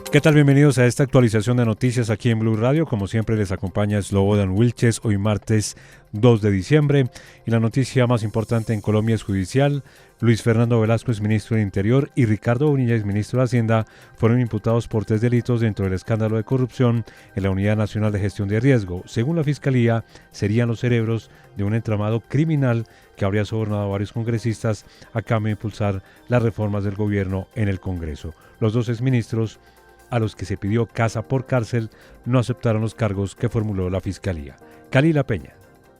¿Qué tal? Bienvenidos a esta actualización de noticias aquí en Blue Radio. Como siempre les acompaña Slobodan Wilches, hoy martes 2 de diciembre. Y la noticia más importante en Colombia es judicial. Luis Fernando Velasco es ministro del Interior y Ricardo Bonilla es ministro de Hacienda. Fueron imputados por 3 delitos dentro del escándalo de corrupción en la Unidad Nacional de Gestión de Riesgo. Según la Fiscalía, serían los cerebros de un entramado criminal que habría sobornado a varios congresistas a cambio de impulsar las reformas del gobierno en el Congreso. Los dos exministros, a los que se pidió casa por cárcel, no aceptaron los cargos que formuló la Fiscalía. Kalila Peña.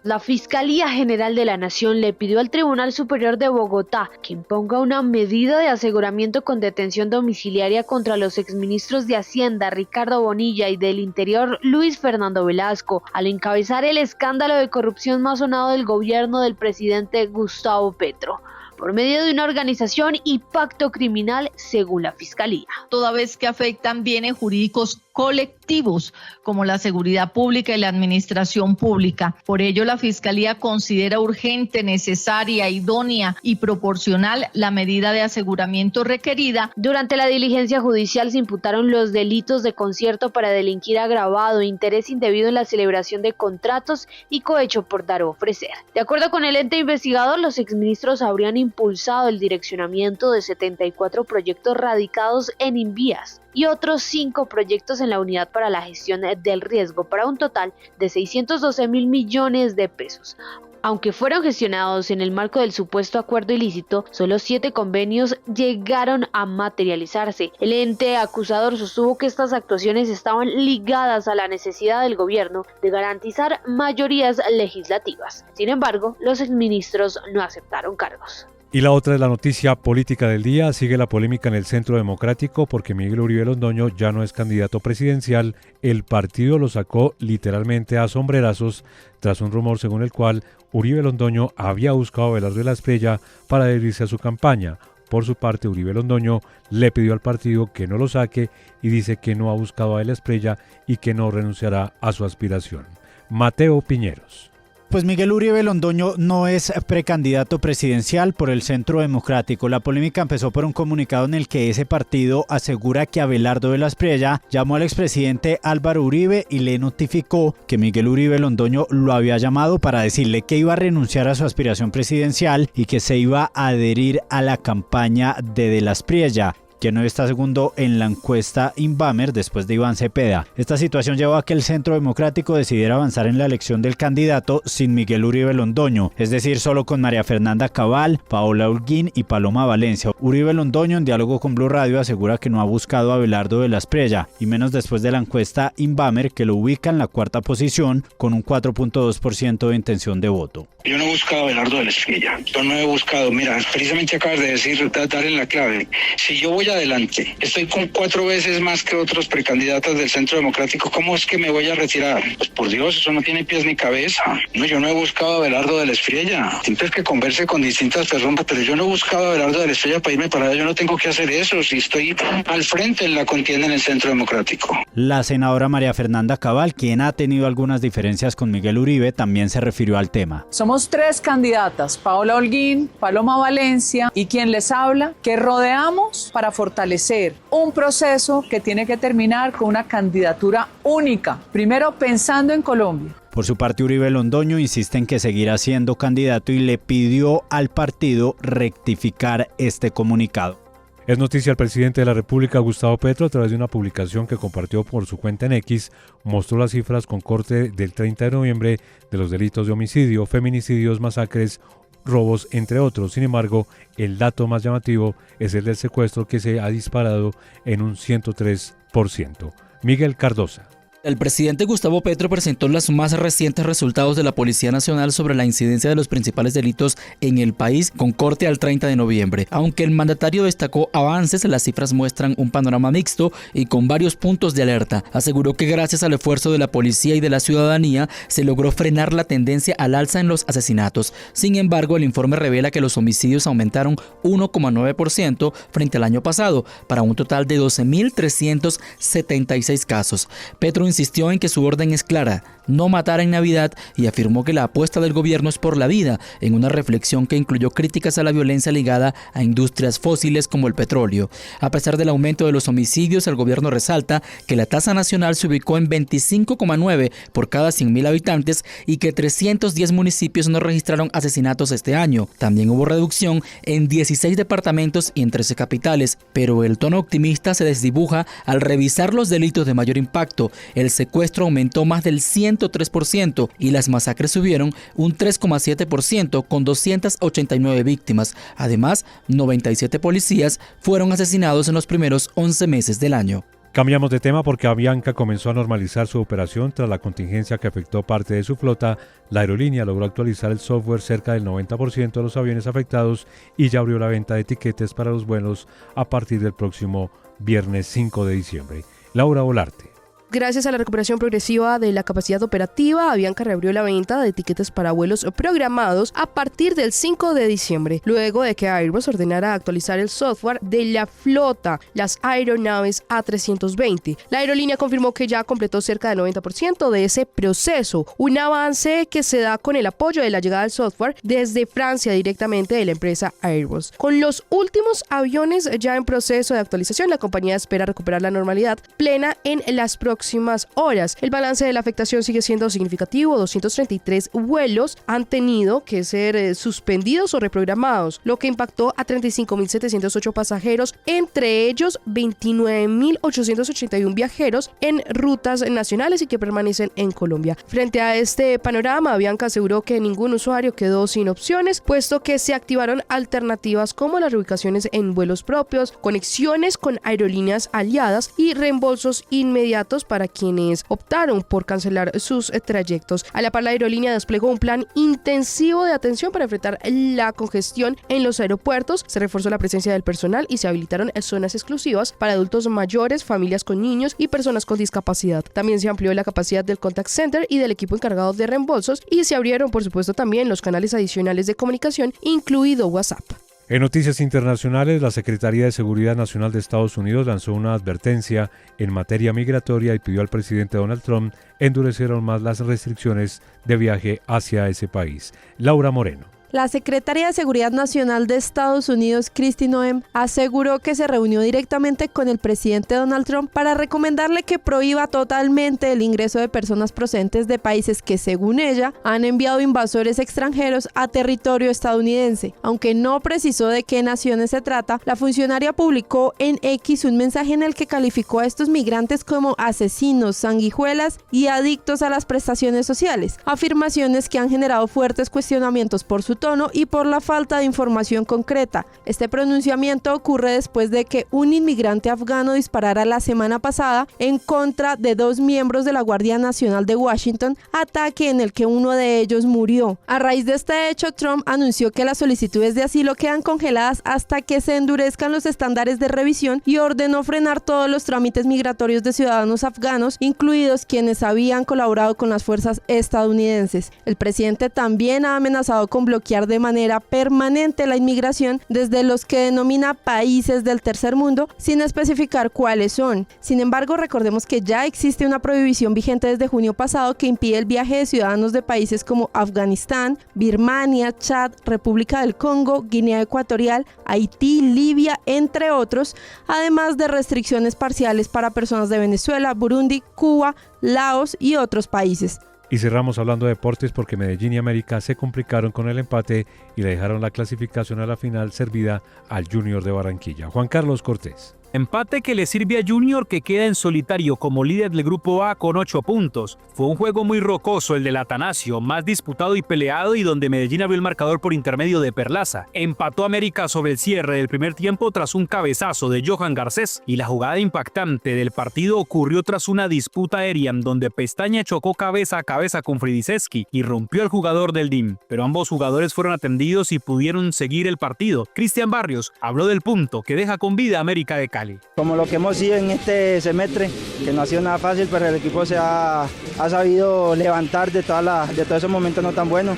La Fiscalía General de la Nación le pidió al Tribunal Superior de Bogotá que imponga una medida de aseguramiento con detención domiciliaria contra los exministros de Hacienda Ricardo Bonilla y del Interior Luis Fernando Velasco, al encabezar el escándalo de corrupción más sonado del gobierno del presidente Gustavo Petro, por medio de una organización y pacto criminal, según la Fiscalía. Toda vez que afectan bienes jurídicos colectivos como la seguridad pública y la administración pública. Por ello, la Fiscalía considera urgente, necesaria, idónea y proporcional la medida de aseguramiento requerida. Durante la diligencia judicial se imputaron los delitos de concierto para delinquir agravado, interés indebido en la celebración de contratos y cohecho por dar o ofrecer. De acuerdo con el ente investigador, los exministros habrían impulsado el direccionamiento de 74 proyectos radicados en Invías y otros 5 proyectos en la Unidad para la Gestión del Riesgo, para un total de 612.000 millones de pesos. Aunque fueron gestionados en el marco del supuesto acuerdo ilícito, solo 7 convenios llegaron a materializarse. El ente acusador sostuvo que estas actuaciones estaban ligadas a la necesidad del gobierno de garantizar mayorías legislativas. Sin embargo, los exministros no aceptaron cargos. Y la otra es la noticia política del día. Sigue la polémica en el Centro Democrático porque Miguel Uribe Londoño ya no es candidato presidencial. El partido lo sacó literalmente a sombrerazos tras un rumor según el cual Uribe Londoño había buscado a Abelardo de la Espriella para adherirse a su campaña. Por su parte, Uribe Londoño le pidió al partido que no lo saque y dice que no ha buscado a de la Espriella y que no renunciará a su aspiración. Mateo Piñeros. Pues Miguel Uribe Londoño no es precandidato presidencial por el Centro Democrático. La polémica empezó por un comunicado en el que ese partido asegura que Abelardo de la Espriella llamó al expresidente Álvaro Uribe y le notificó que Miguel Uribe Londoño lo había llamado para decirle que iba a renunciar a su aspiración presidencial y que se iba a adherir a la campaña de la Espriella, quien hoy está segundo en la encuesta Inbamer después de Iván Cepeda. Esta situación llevó a que el Centro Democrático decidiera avanzar en la elección del candidato sin Miguel Uribe Londoño, es decir, solo con María Fernanda Cabal, Paola Holguín y Paloma Valencia. Uribe Londoño, en diálogo con Blue Radio, asegura que no ha buscado a Abelardo de la Espriella, y menos después de la encuesta Inbamer, que lo ubica en la cuarta posición con un 4.2% de intención de voto. Yo no he buscado a Abelardo de la Espriella. Yo no he buscado, mira, precisamente acabas de decir, dar en la clave. Si yo voy adelante, estoy con 4 veces más que otros precandidatos del Centro Democrático, ¿cómo es que me voy a retirar? Pues por Dios, eso no tiene pies ni cabeza. No, yo no he buscado a Abelardo de la Espriella. Siempre es que converse con distintas personas, pero yo no he buscado a Abelardo de la Espriella para irme para allá. Yo no tengo que hacer eso si estoy al frente en la contienda en el Centro Democrático. La senadora María Fernanda Cabal, quien ha tenido algunas diferencias con Miguel Uribe, también se refirió al tema. Somos 3 candidatas, Paola Holguín, Paloma Valencia y quien les habla, que rodeamos para fortalecer un proceso que tiene que terminar con una candidatura única, primero pensando en Colombia. Por su parte, Uribe Londoño insiste en que seguirá siendo candidato y le pidió al partido rectificar este comunicado. Es noticia: el presidente de la República, Gustavo Petro, a través de una publicación que compartió por su cuenta en X, mostró las cifras con corte del 30 de noviembre de los delitos de homicidio, feminicidios, masacres, robos, entre otros. Sin embargo, el dato más llamativo es el del secuestro, que se ha disparado en un 103%. Miguel Cardosa. El presidente Gustavo Petro presentó los más recientes resultados de la Policía Nacional sobre la incidencia de los principales delitos en el país con corte al 30 de noviembre. Aunque el mandatario destacó avances, las cifras muestran un panorama mixto y con varios puntos de alerta. Aseguró que gracias al esfuerzo de la policía y de la ciudadanía se logró frenar la tendencia al alza en los asesinatos. Sin embargo, el informe revela que los homicidios aumentaron 1,9% frente al año pasado, para un total de 12.376 casos. Petro insistió en que su orden es clara: no matar en Navidad, y afirmó que la apuesta del gobierno es por la vida, en una reflexión que incluyó críticas a la violencia ligada a industrias fósiles como el petróleo. A pesar del aumento de los homicidios, el gobierno resalta que la tasa nacional se ubicó en 25,9 por cada 100.000 habitantes y que 310 municipios no registraron asesinatos este año. También hubo reducción en 16 departamentos y en 13 capitales, pero el tono optimista se desdibuja al revisar los delitos de mayor impacto. El secuestro aumentó más del 103% y las masacres subieron un 3,7% con 289 víctimas. Además, 97 policías fueron asesinados en los primeros 11 meses del año. Cambiamos de tema porque Avianca comenzó a normalizar su operación tras la contingencia que afectó parte de su flota. La aerolínea logró actualizar el software cerca del 90% de los aviones afectados y ya abrió la venta de tiquetes para los vuelos a partir del próximo viernes 5 de diciembre. Laura Volarte. Gracias a la recuperación progresiva de la capacidad operativa, Avianca reabrió la venta de tiquetes para vuelos programados a partir del 5 de diciembre, luego de que Airbus ordenara actualizar el software de la flota, las aeronaves A320. La aerolínea confirmó que ya completó cerca del 90% de ese proceso, un avance que se da con el apoyo de la llegada del software desde Francia directamente de la empresa Airbus. Con los últimos aviones ya en proceso de actualización, la compañía espera recuperar la normalidad plena en las próximas horas. El balance de la afectación sigue siendo significativo. 233 vuelos han tenido que ser suspendidos o reprogramados, lo que impactó a 35.708 pasajeros, entre ellos 29.881 viajeros en rutas nacionales y que permanecen en Colombia. Frente a este panorama, Avianca aseguró que ningún usuario quedó sin opciones, puesto que se activaron alternativas como las reubicaciones en vuelos propios, conexiones con aerolíneas aliadas y reembolsos inmediatos para quienes optaron por cancelar sus trayectos. A la par, la aerolínea desplegó un plan intensivo de atención para enfrentar la congestión en los aeropuertos. Se reforzó la presencia del personal y se habilitaron zonas exclusivas para adultos mayores, familias con niños y personas con discapacidad. También se amplió la capacidad del contact center y del equipo encargado de reembolsos, y se abrieron, por supuesto, también los canales adicionales de comunicación, incluido WhatsApp. En noticias internacionales, la Secretaría de Seguridad Nacional de Estados Unidos lanzó una advertencia en materia migratoria y pidió al presidente Donald Trump endurecer aún más las restricciones de viaje hacia ese país. Laura Moreno. La secretaria de Seguridad Nacional de Estados Unidos, Kristi Noem, aseguró que se reunió directamente con el presidente Donald Trump para recomendarle que prohíba totalmente el ingreso de personas procedentes de países que, según ella, han enviado invasores extranjeros a territorio estadounidense. Aunque no precisó de qué naciones se trata, la funcionaria publicó en X un mensaje en el que calificó a estos migrantes como asesinos, sanguijuelas y adictos a las prestaciones sociales, afirmaciones que han generado fuertes cuestionamientos por su tono y por la falta de información concreta. Este pronunciamiento ocurre después de que un inmigrante afgano disparara la semana pasada en contra de 2 miembros de la Guardia Nacional de Washington, ataque en el que uno de ellos murió. A raíz de este hecho, Trump anunció que las solicitudes de asilo quedan congeladas hasta que se endurezcan los estándares de revisión y ordenó frenar todos los trámites migratorios de ciudadanos afganos, incluidos quienes habían colaborado con las fuerzas estadounidenses. El presidente también ha amenazado con bloquear de manera permanente la inmigración desde los que denomina países del tercer mundo, sin especificar cuáles son. Sin embargo, recordemos que ya existe una prohibición vigente desde junio pasado que impide el viaje de ciudadanos de países como Afganistán, Birmania, Chad, República del Congo, Guinea Ecuatorial, Haití, Libia, entre otros, además de restricciones parciales para personas de Venezuela, Burundi, Cuba, Laos y otros países. Y cerramos hablando de deportes porque Medellín y América se complicaron con el empate y le dejaron la clasificación a la final servida al Junior de Barranquilla. Juan Carlos Cortés. Empate que le sirve a Junior, que queda en solitario como líder del grupo A con 8 puntos. Fue un juego muy rocoso el del Atanasio, más disputado y peleado, y donde Medellín abrió el marcador por intermedio de Perlaza. Empató América sobre el cierre del primer tiempo tras un cabezazo de Johan Garcés, y la jugada impactante del partido ocurrió tras una disputa aérea donde Pestaña chocó cabeza a cabeza con Fridiseski y rompió al jugador del DIM, pero ambos jugadores fueron atendidos y pudieron seguir el partido. Cristian Barrios habló del punto que deja con vida a América de Cali. Como lo que hemos sido en este semestre, que no ha sido nada fácil, pero el equipo se ha sabido levantar de todos esos momentos no tan buenos.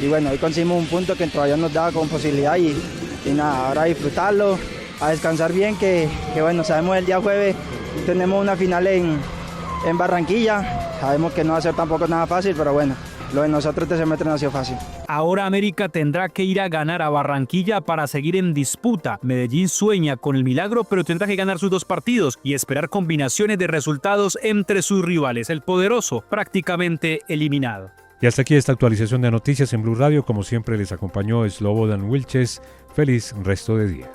Y bueno, hoy conseguimos un punto que todavía nos daba con posibilidad y nada, ahora a disfrutarlo, a descansar bien, que bueno, sabemos el día jueves tenemos una final en en Barranquilla. Sabemos que no va a ser tampoco nada fácil, pero bueno, lo de nosotros este semestre no ha sido fácil. Ahora América tendrá que ir a ganar a Barranquilla para seguir en disputa. Medellín sueña con el milagro, pero tendrá que ganar sus 2 partidos y esperar combinaciones de resultados entre sus rivales. El poderoso prácticamente eliminado. Y hasta aquí esta actualización de noticias en Blue Radio. Como siempre les acompañó Slobodan Wilches. Feliz resto de día.